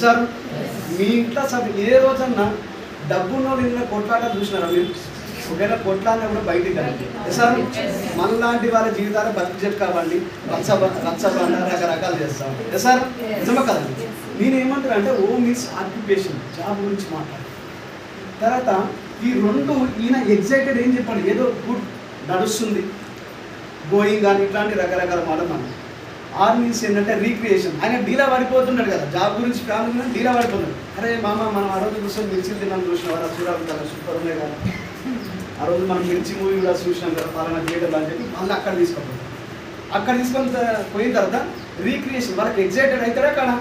సార్. మీ ఇంట్లో సార్ ఏ రోజన్నా డబ్బున్న ఇంట్లో కొట్లాట చూసినారా మీరు? ఒకవేళ కొట్లాడినా కూడా బయటికి రండి సార్. మనలాంటి వాళ్ళ జీవితాలు బతికి చెప్పుకోవండి. రచ్చబండ రకరకాలు చేస్తాం సార్. నిజమా కదండి? నేనేమంటాను అంటే మీన్స్ ఆక్యుపేషన్, జాబ్ గురించి మాట్లాడు. తర్వాత ఈ 2 ఈయన ఎగ్జైటెడ్ ఏం చెప్పండి, ఏదో గుడ్ నడుస్తుంది, గోయింగ్ కానీ ఇట్లాంటి రకరకాల మాటలు మనం. మీన్స్ ఏంటంటే రీక్రియేషన్. ఆయన డీలా పడిపోతుంటాడు కదా, జాబ్ గురించి ఫ్యామిలీ గురించి డీలా పడిపోతున్నాడు. అరే మామ, మనం ఆ రోజు కూర్చొని మిర్చి తిన్నాం చూసినాం, చూడాలి కదా, సూపర్ ఉన్నాయి కదా. ఆ రోజు మనం మిర్చి మూవీ కూడా చూసినాం కదా, పలానా థియేటర్ అని చెప్పి మళ్ళీ అక్కడ తీసుకొని పోయిన తర్వాత రీక్రియేషన్. వాళ్ళకి ఎగ్జైటెడ్ అవుతారా కదా,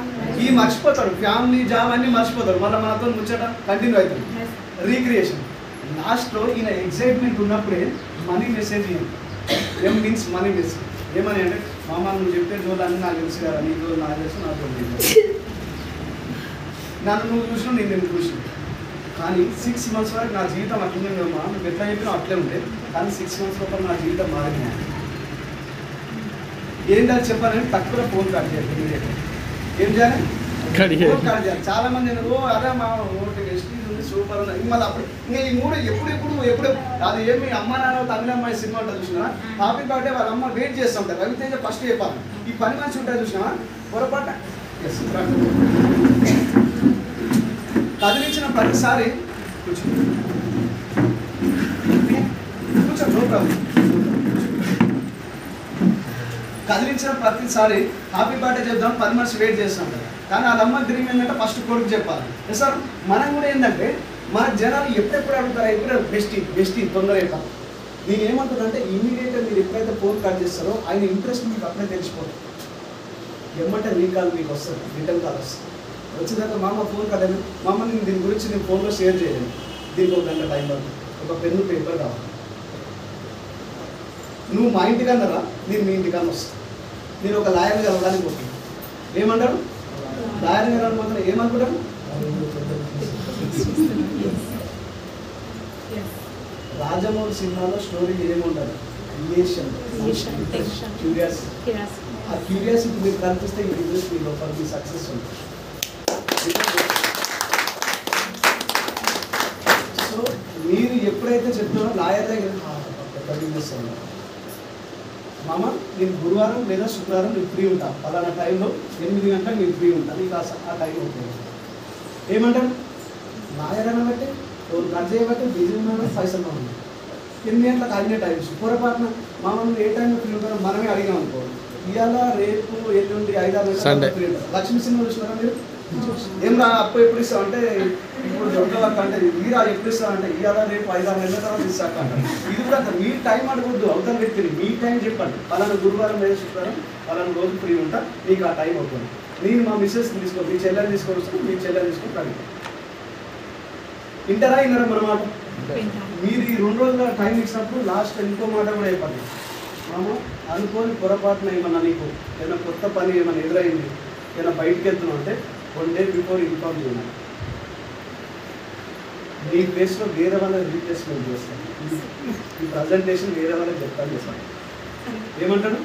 ఈ మర్చిపోతాడు, ఫ్యామిలీ జాబ్ అన్నీ మర్చిపోతాడు. మళ్ళీ మనతో ముచ్చట కంటిన్యూ అవుతుంది. రీక్రియేషన్. లాస్ట్లో ఈయన ఎగ్జైట్మెంట్ ఉన్నప్పుడే money message means money message ఏమని అంటే, మామ నువ్వు చెప్పే జోలు అన్నీ నాకు తెలుసు కదా, నీ జోలు నాకు తెలుసు, నా జోలు నన్ను నువ్వు చూసినా నేను చూసిన. కానీ 6 months వరకు నా జీవితం అట్లనే ఉండేమా, నువ్వు ఎట్లా చెప్పినా అట్లే ఉంటే. కానీ 6 months వరకు నా జీవితం మారింది. ఏంటని చెప్పాలంటే తక్కువ ఫోన్ కట్ చేయాలి. ఏం చేయాలి? కట్ చేయాలి. చాలా మంది అదే మా ఎస్టీజ్ ఉంది, సూపర్ ఉంది. మళ్ళీ అప్పుడు ఇంకా ఈ 3 ఎప్పుడు అది ఏమి అమ్మ నాన్న తమిళ అమ్మాయి సినిమా ఉంటుంది చూసినా, హ్యాపీ బర్త్డే వాళ్ళ అమ్మ వెయిట్ చేస్తూ ఉంటారు. రవితేజ ఫస్ట్ చెప్పాలి. ఈ పని మనిషి ఉంటుంది చూసినా, పొరపాటు కదిలించిన ప్రతిసారి కూర్చో నో ప్రాబ్లం. కదిలించిన ప్రతిసారి హ్యాపీ బర్త్డే చెప్దాం 10 months వెయిట్ చేస్తాం కదా. కానీ వాళ్ళ అమ్మ డ్రీమ్ ఏంటంటే ఫస్ట్ కొడుకు చెప్పాలి సార్. మనం కూడా ఏంటంటే మన జనాలు ఎప్పుడెప్పుడు అడుగుతారు, ఎప్పుడు బెస్టీ తొందర అయిపోతారు. నేను ఏమంటున్నానంటే ఇమీడియట్గా మీరు ఎప్పుడైతే ఫోన్ కట్ చేస్తారో ఆయన ఇంట్రెస్ట్ మీకు అప్పుడే తెలిసిపోతుంది. ఏమంటే మీ కాల్ మీకు వస్తుంది, రిటర్న్ కాల్ వస్తుంది. వచ్చినాక మామ ఫోన్ కట్ అయింది, మామ నేను దీని గురించి నేను ఫోన్లో షేర్ చేయలేను, దీనికి 1 గంట టైం పడుతుంది, ఒక పెన్ను పేపర్ కావాలి. నువ్వు మా ఇంటికన్నా రా, నేను మీ ఇంటికన్నా వస్తాను. నేను ఒక లాయర్ కలవడానికి పోతున్నాను. ఏమంటాడు? లాయర్ కలవడం మాత్రం ఏమనుకుంటాడు? రాజమౌళి సినిమాలో స్టోరీ ఏముండదు, క్రియేషన్, క్యూరియాసిటీ. ఆ క్యూరియాసిటీ మీరు కనిపిస్తే ఈ బిజినెస్ మీ లోపల మీ సక్సెస్ ఉంటుంది. సో మీరు ఎప్పుడైతే చెప్తున్నారో లాయర్ దగ్గర పెద్ద బిజినెస్ అన్నారు, మామ నేను గురువారం లేదా శుక్రవారం నేను ఫ్రీ ఉంటాను, పలానా టైంలో 8 గంటలకు నేను ఫ్రీ ఉంటాను, నీకు ఆ టైం ఉంటుంది. ఏమంటారు? లాయర్ అనబట్టి ఎవరు కట్ చేయబట్టి బిజినెస్ పైసలు ఉంది. 8 గంటలకు అడిగిన టైమ్స్ పొరపాటున మామూలు ఏ టైంలో ఫ్రీ ఉంటారో మనమే అడిగాం అనుకో, ఇవాళ రేపు ఎల్లుండి 5-6 గంటలు ఫ్రీ ఉంటారు. లక్ష్మీ సినిమా చూసినారా మీరు? ఏం రా అప్పు ఎప్పుడు ఇస్తావు అంటే ఇప్పుడు దొరకవాక అంటే వీరా ఎప్పుడు ఇస్తావు అంటే ఇవాళ రేపు 5-6 నెలల తర్వాత ఇస్తాక అంటారు. ఇది కూడా మీ టైం అడగొద్దు, అవతల వ్యక్తిని మీ టైం చెప్పండి. పలానా గురువారం లేదా శుక్రవారం పలానా రోజు ఫ్రీ ఉంటా, మీకు ఆ టైం అవుతుంది. నేను మా మిస్సెస్ తీసుకో, మీ చెల్లెని తీసుకొని వస్తాను, మీ చెల్లెని తీసుకొని అడిగి ఇంటరా మన మాట. మీరు ఈ 2 రోజుల టైం ఇచ్చినప్పుడు లాస్ట్ ఇంకో మాట కూడా చెప్పండి, మామ అనుకోని పొరపాటున ఏమన్నా నీకు ఏదైనా కొత్త పని ఏమైనా ఎదురైంది, ఏదైనా బయటికి వెళ్తున్నావు అంటే 1 day బిఫోర్ ఇన్ఫార్మ్ చేయాలి. మీ ప్లేస్లో వేరే వాళ్ళని రీప్లేస్మెంట్ చేస్తాను, ఈ ప్రజెంటేషన్ వేరే వాళ్ళకి చెప్తాను చేస్తాను. ఏమంటాడు?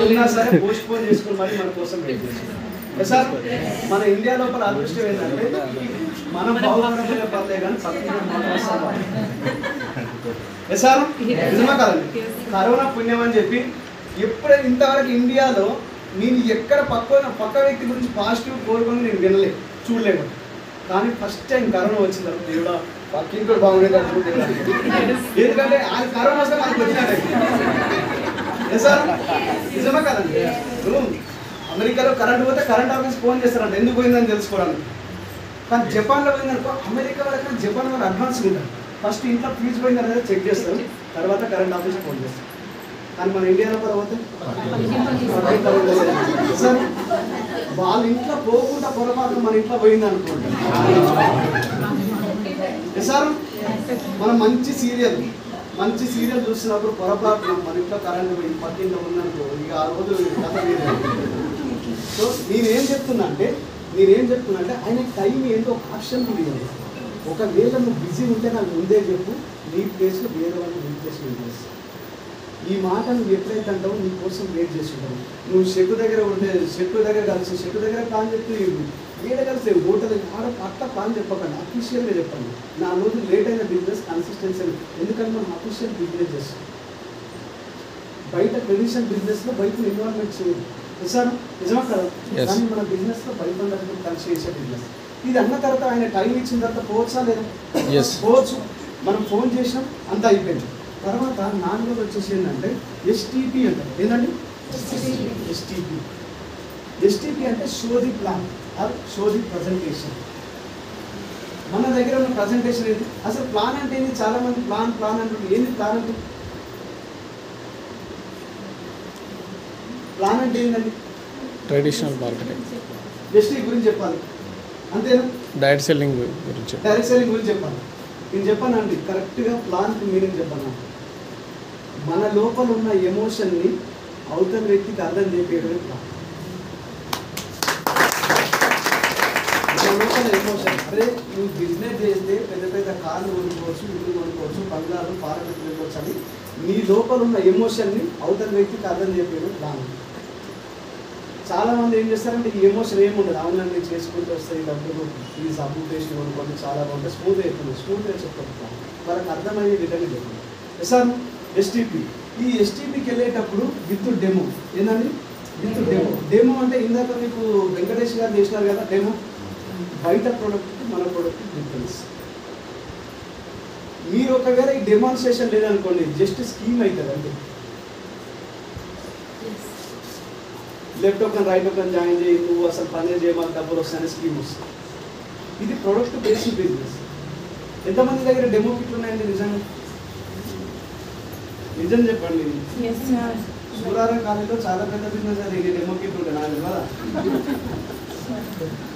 ఉన్నా సరే పోస్ట్ పోన్ చేసుకుని మరి మన కోసం వెయిట్ చేస్తాం సార్. మన ఇండియా లోపల అదృష్టం ఏంటంటే మనం బాగుపడకపోతే పర్లేదు కానీ పక్కన సార్ నిజమా కాదండి? కరోనా పుణ్యం అని చెప్పి ఎప్పుడైనా ఇంతవరకు ఇండియాలో నేను ఎక్కడ పక్క వ్యక్తి గురించి పాజిటివ్ కోరుకొని నేను వినలేదు, చూడలేదు. కానీ ఫస్ట్ టైం కరోనా వచ్చిన తర్వాత దేవుడా పక్కింటి బాగుండేది అనుకుంటున్నాను. ఎందుకంటే ఆయన కరోనా వస్తే మనకు వచ్చినట్టు సార్ నిజమా కదండి? అమెరికాలో కరెంట్ పోతే కరెంట్ ఆఫీస్ ఫోన్ చేస్తారంట ఎందుకు పోయిందని తెలుసుకోవడానికి. కానీ జపాన్లో పోయిందనుకో అమెరికా వాళ్ళకి జపాన్ వాళ్ళు అడ్వాన్స్ ఉంటారు. ఫస్ట్ ఇంట్లో ఫీజు పోయింది అనేది చెక్ చేస్తారు, తర్వాత కరెంట్ ఆఫీస్ ఫోన్ చేస్తారు. కానీ మన ఇండియాలో కూడా పోతే సార్ వాళ్ళ ఇంట్లో పోకుండా పొరపాటు మన ఇంట్లో పోయింది అనుకుంటారు సార్. మనం మంచి సీరియల్ చూస్తున్నప్పుడు పొరపాటు మన ఇంట్లో కరెంట్ పోయి పక్కింట్లో ఉందనుకో ఇక ఆ రోజు కథ మీద. సో నేనేం చెప్తున్నా అంటే ఆయన టైం ఏంటో ఒక ఆప్షన్ కూడా ఇవ్వండి. ఒకవేళ నువ్వు బిజీ ఉంటే నాకు ముందే చెప్పు, నీ ప్లేస్లో వేరే వాళ్ళని రీప్లేస్మెంట్ చేస్తాను. ఈ మాట నువ్వు ఎప్పుడైతే అంటావు నీ కోసం వెయిట్ చేస్తుంటావు. నువ్వు షెట్టు దగ్గర ఉంటే షెట్టు దగ్గర ప్లాన్ చెప్తే ఏడ కలిసి హోటల్ ఆడ అట్లా ప్లాన్ చెప్పకండి, అఫీషియల్గా చెప్పండి. నా రోజు లేట్ అయిన బిజినెస్ కన్సిస్టెన్సీ, ఎందుకంటే మనం అఫీషియల్ బిజినెస్ చేస్తాం. బయట ట్రెడిషనల్ బిజినెస్లో బయట ఇన్వాల్వ్మెంట్ చేయదు సార్, నిజమా కదా? కానీ మన బిజినెస్లో బయట కలిసి చేసే బిజినెస్. ఇది అన్న తర్వాత ఆయన టైం ఇచ్చిన తర్వాత పోవచ్చా లేదా? పోవచ్చు. మనం ఫోన్ చేసినాం అంతా అయిపోయింది. తర్వాత నాలుగోది వచ్చేసి ఏంటంటే ఎస్టీపీ అంటారు. ఏంటండి ఎస్టీపీ అంటే show the plan or show the presentation. మన దగ్గర ఉన్న ప్రజెంటేషన్ ఏంటి? అసలు ప్లాన్ అంటే ఏంటి? చాలా మంది ప్లాన్ అంటారు. ఏంది ప్లాన్ అంటే? ప్లాన్ అంటే ఏంటండి? ట్రెడిషనల్ మార్కెటింగ్ ఎస్టీ గురించి చెప్పాలి అంతేనా? డైరెక్ట్ సెల్లింగ్ గురించి చెప్పాలి. నేను చెప్పానండి కరెక్ట్గా ప్లాన్కి మీనింగ్ చెప్పాను. మన లోపల ఉన్న ఎమోషన్ని అవతల వ్యక్తికి అర్థం చేయడమే ప్లాన్. మన లోపల ఎమోషన్, అరే నువ్వు బిజినెస్ చేస్తే పెద్ద కార్లు కొనుక్కోవచ్చు, ఇల్లు కొనుక్కోవచ్చు, బంగారు పార్కులు కొనుక్కోవచ్చు అని నీ లోపల ఉన్న ఎమోషన్ని అవతల వ్యక్తికి అర్థం చేయడం ప్లాన్. చాలామంది ఏం చేస్తారంటే ఈ ఎమోషన్ ఏముండదు, అవునండి చేసుకుంటూ వస్తాయి డబ్బులు, ఈ సబ్బు పేస్ట్ కొనుక్కోండి చాలా బాగుంటుంది, స్మూత్గా చెప్పారు. వాళ్ళకి అర్థమయ్యే విధంగా చెప్పండి సార్. ఎస్టీపీ, ఈ ఎస్టీపీకి వెళ్ళేటప్పుడు విత్ డెమో. ఏంటండి విత్ డెమో అంటే ఇందాక మీకు వెంకటేష్ గారు చేసినారు కదా డెమో. బయట ప్రోడక్ట్కి మన ప్రోడక్ట్ డిఫరెన్స్. మీరు ఒకవేళ ఈ డెమాన్స్ట్రేషన్ లేదనుకోండి జస్ట్ స్కీమ్ అవుతుంది అంటే లెఫ్ట్ ఒక రైట్ ఒక జాయిన్ చేయి, నువ్వు అసలు పని చేయమని డబ్బులు వస్తాయని స్కీమ్ వస్తుంది. ఇది ప్రోడక్ట్ బేస్డ్ బిజినెస్. ఎంతమంది దగ్గర డెమో కిట్లు ఉన్నాయండి? నిజం చెప్పండి. సూరారం కాలేజీలో చాలా పెద్ద బిజినెస్ అది డెమో కిట్ ఉంటే నాకు కదా.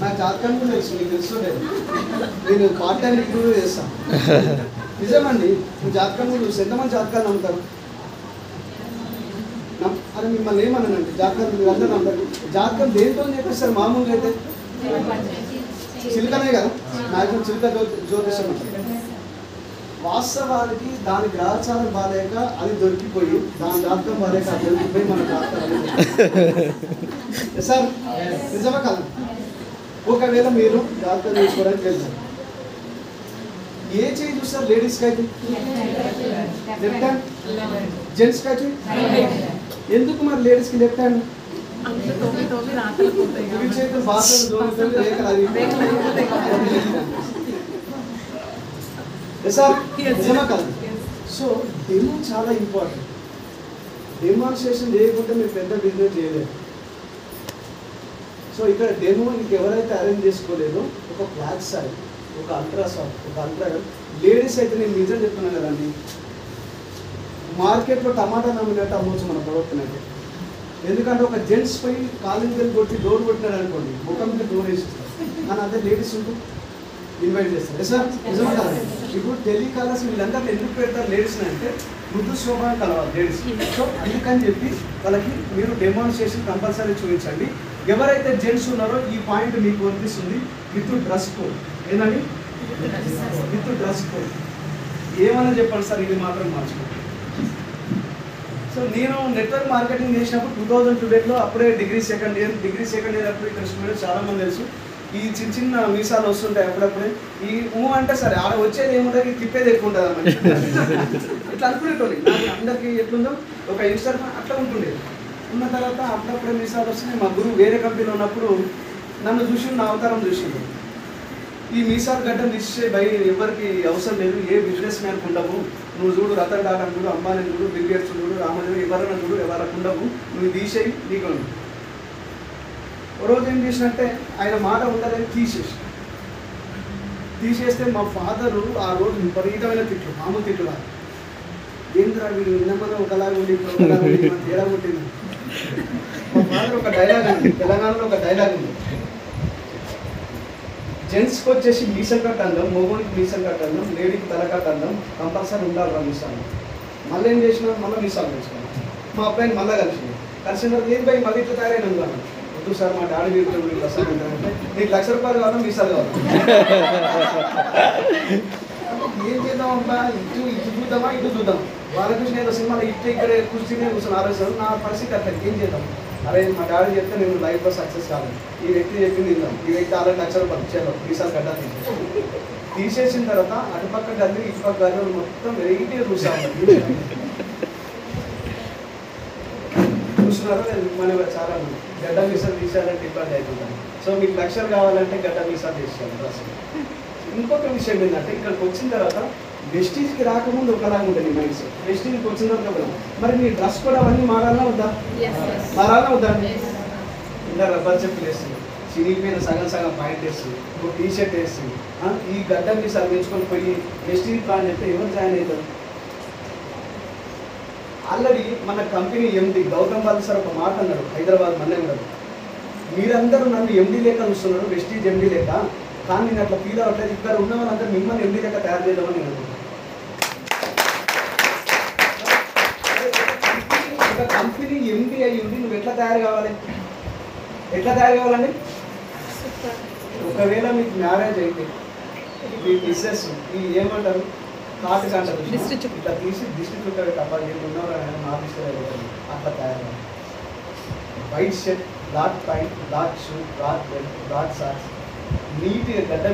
నాకు జాతకం కూడా తెలుసు, నీకు తెలుస్తుండే. నేను పార్ట్ టైం కూడా చేస్తాను. నిజమండి, నువ్వు జాతకం కూడా చూసి ఎంతమంది జాతకాలు నమ్ముతారు? అది మిమ్మల్ని ఏమన్నానండి జాతకం మీరు అందరూ నమ్ముతారు. జాతకం దేంతో చెప్పేస్తారు? మామూలుగా అయితే చిలుకనే కదా, మ్యాక్సిమం చిలుక జ్యోతిషం అంటారు. వాస్తవానికి దాని గ్రహచారం బాలేక అది దొరికిపోయి, దాని జాతకం బాలేక అది దొరికిపోయి మన జాతకం సార్ నిజమా కదా? ఒకవేళ మీరు జాతకం తీసుకోవడానికి వెళ్తారు, ఏ చేయి చూస్తారు? లేడీస్కి అయితే లెఫ్ట్ హ్యాండ్, జెంట్స్కి అయితే ఎందుకు మరి లేడీస్కి లెఫ్ట్ హ్యాండ్? చేతులు బాత్రూమ్ సార్ నిజమా కదా? సో డెమో చాలా ఇంపార్టెంట్. డెమాన్స్ట్రేషన్ చేయకుంటే మీరు పెద్ద బిజినెస్ చేయలేరు. సో ఇక్కడ డెమో ఇంకెవరైతే అరేంజ్ చేసుకోలేదో ఒక ఫ్లాట్ సైడ్, ఒక అల్ట్రాసౌండ్, ఒక అల్ట్రాగన్. లేడీస్ అయితే నేను నిజం చెప్తున్నాను కదండి, మార్కెట్లో టమాటా నమ్మినట్టు అమ్మవచ్చు మన ప్రోడక్ట్ని అయితే. ఎందుకంటే ఒక జెంట్స్ పోయి కాలింగ్ బెల్ కొట్టి డోర్ కొట్టినాడు అనుకోండి, ముఖంకి డోర్ వేసిస్తారు. కానీ అదే లేడీస్ ఉంటూ ఇన్వైట్ చేస్తారు సార్ నిజమా కదా? ఇప్పుడు టెలికాలర్స్ వీళ్ళందరూ ఎందుకు పెడతారు లేడీస్ని అంటే మృదు శోభాన్ని కలవాలి లేడీస్. సో అందుకని చెప్పి వాళ్ళకి మీరు డెమాన్స్ట్రేషన్ కంపల్సరీ చూపించండి. ఎవరైతే జెంట్స్ ఉన్నారో ఈ పాయింట్ మీకు అనిపిస్తుంది విత్ డ్రెస్ కోడ్. ఏంటండి విత్ డ్రెస్ కోడ్ ఏమన్నా చెప్పండి సార్, ఇది మాత్రం మార్చుకోండి. సో నేను నెట్వర్క్ మార్కెటింగ్ చేసినప్పుడు 2012లో అప్పుడే డిగ్రీ సెకండ్ ఇయర్ అప్పుడు ఇక్కడ స్టూడెంట్స్ చాలామంది తెలుసు. ఈ చిన్న చిన్న మీసాలు వస్తుంటాయి అప్పుడప్పుడే. ఈ అంటే సరే ఆడ వచ్చేది ఏముంటుంది, తిప్పేది ఎక్కువ ఉంటుంది అన్నమాట. ఇట్లా అనుకునేటోళ్ళు. నాకు అందరికీ ఎట్లుందో ఒక ఇన్స్టాగ్రామ్ అట్లా ఉంటుండేది. ఉన్న తర్వాత అప్పుడప్పుడే మీసాలు వస్తున్నాయి. మా గురువు వేరే కంపెనీలో ఉన్నప్పుడు నన్ను చూసి నా అవతారం చూసిండు. ఈ మీసాలు గడ్డం తీసే భయ ఎవరికి అవసరం లేదు, ఏ బిజినెస్ మ్యాన్ ఉండవు, నువ్వు చూడు రతన్ టాటా చూడు, అంబానీ చూడు, బిల్ గేట్స్ చూడు, రామదేవి ఎవరైనా చూడు, ఎవరికి ఉండవు, నువ్వు తీసేయి నీకు. ఓ రోజు ఏం చేసినట్టే ఆయన మాట ఉండాలని తీసేస్తే మా ఫాదరు ఆ రోజు విపరీతమైన తిట్లు, మామూలు తిట్లు కాదు. ఏంద్రా వీడు నిన్నమని ఒకలాగా ఉండి ఇప్పుడు ఒకలాగా ఉండి తేడా కొట్టింది. మా ఫాదర్ ఒక డైలాగ్ అండి, తెలంగాణలో ఒక డైలాగ్ ఉంది, జెంట్స్కి వచ్చేసి మీసం కట్టందం, మొగోనికి మీసం కట్టందం, లేడీకి తల కట్టందం, కంపల్సరీ ఉండాలి రా మీసాలు. మళ్ళీ ఏం చేసినా మళ్ళీ మీసాలు వేసుకున్నాం. మా అబ్బాయిని మళ్ళీ కలిసింది. కలిసిన తర్వాత ఏం పోయి మళ్ళీ ఇట్లా తయారైన ఉన్నాను. వద్దు సార్ మా డాడీ వీళ్ళు ఇట్లా సార్ అంటే నీకు ₹1,00,000 కావాలా మీసాలు కావాలి. ఏం చేద్దాం అబ్బా, ఇటు చూద్దామా ఇటు చూద్దాం. బాలకృష్ణ ఏదో సినిమాలో ఇటు ఇక్కడ కూర్చుని కూర్చొని ఆలోచిస్తాను. నా పరిస్థితి అట్లా ఏం చేద్దాం. అరే మా డాడీ చెప్తే నేను లైఫ్లో సక్సెస్ కావాలి, ఈ వ్యక్తి చెప్పింది తిందాం, ఈ వ్యక్తి ₹1,00,000 ఇచ్చారు, మీసాలు గడ్డ తీసేసిన తర్వాత అటుపక్క గల్లి ఇటుపక్క గల్లి మొత్తం వెరైటీగా చూసాము. చూస్తున్నారా మన చాలా గడ్డ మీసాలు తీసేయాలంటే ఇబ్బంది అయిపోతుంది. సో మీకు లక్షలు కావాలంటే గడ్డ మీసాలు తీసేయాలి డ్రెస్. ఇంకొక విషయం ఏంటంటే ఇక్కడికి వచ్చిన తర్వాత వెస్టీజ్కి రాకముందు ఒకలాగా ఉంటుంది మైండ్స్, వెస్టీజ్కి వచ్చిన తర్వాత మరి మీ డ్రెస్ కూడా అవన్నీ మారాలా వద్దా, మారాలా వద్దా? ఇంకా రబ్బర్ చెప్పులు వేస్తుంది, చినిగిపోయిన సగం సగం పాయింట్ వేస్తుంది, ఒక టీ షర్ట్ వేస్తుంది, ఈ గడ్డ మీసాలు పెంచుకొని పోయి వెస్టీజ్ ప్లాన్ చెప్తే ఎవరు జాయిన్ అవుతారు? ఆల్రెడీ మన company MD Gautam Bal sir ఒక మాట అన్నాడు హైదరాబాద్ మళ్ళీ ఉండదు, మీరందరూ నన్ను ఎండి లేక చూస్తున్నారు, వెస్టీజ్ ఎండి లేక, కానీ నేను అట్లా ఫీల్ అవ్వట్లేదు, ఇక్కడ ఉన్న వాళ్ళందరూ మిమ్మల్ని ఎండి లేక తయారు చేద్దామని నేను అనుకుంటున్నాను. ఒక కంపెనీ ఎండి అయ్యి ఉండి నువ్వు ఎట్లా తయారు కావాలి, ఎట్లా తయారు కావాలండి? ఒకవేళ మీకు మ్యారేజ్ అయితే మీ మిస్సెస్ ఈ ఏమంటారు కాటు కంటారు ఇట్లా తీసి దిష్టి చుట్టారు తప్ప ఉన్నవారు ఆఫీస్లో అట్లా తయారు. White shirt, black pant, black shoe, black belt, black socks, నీట్గా గడ్డ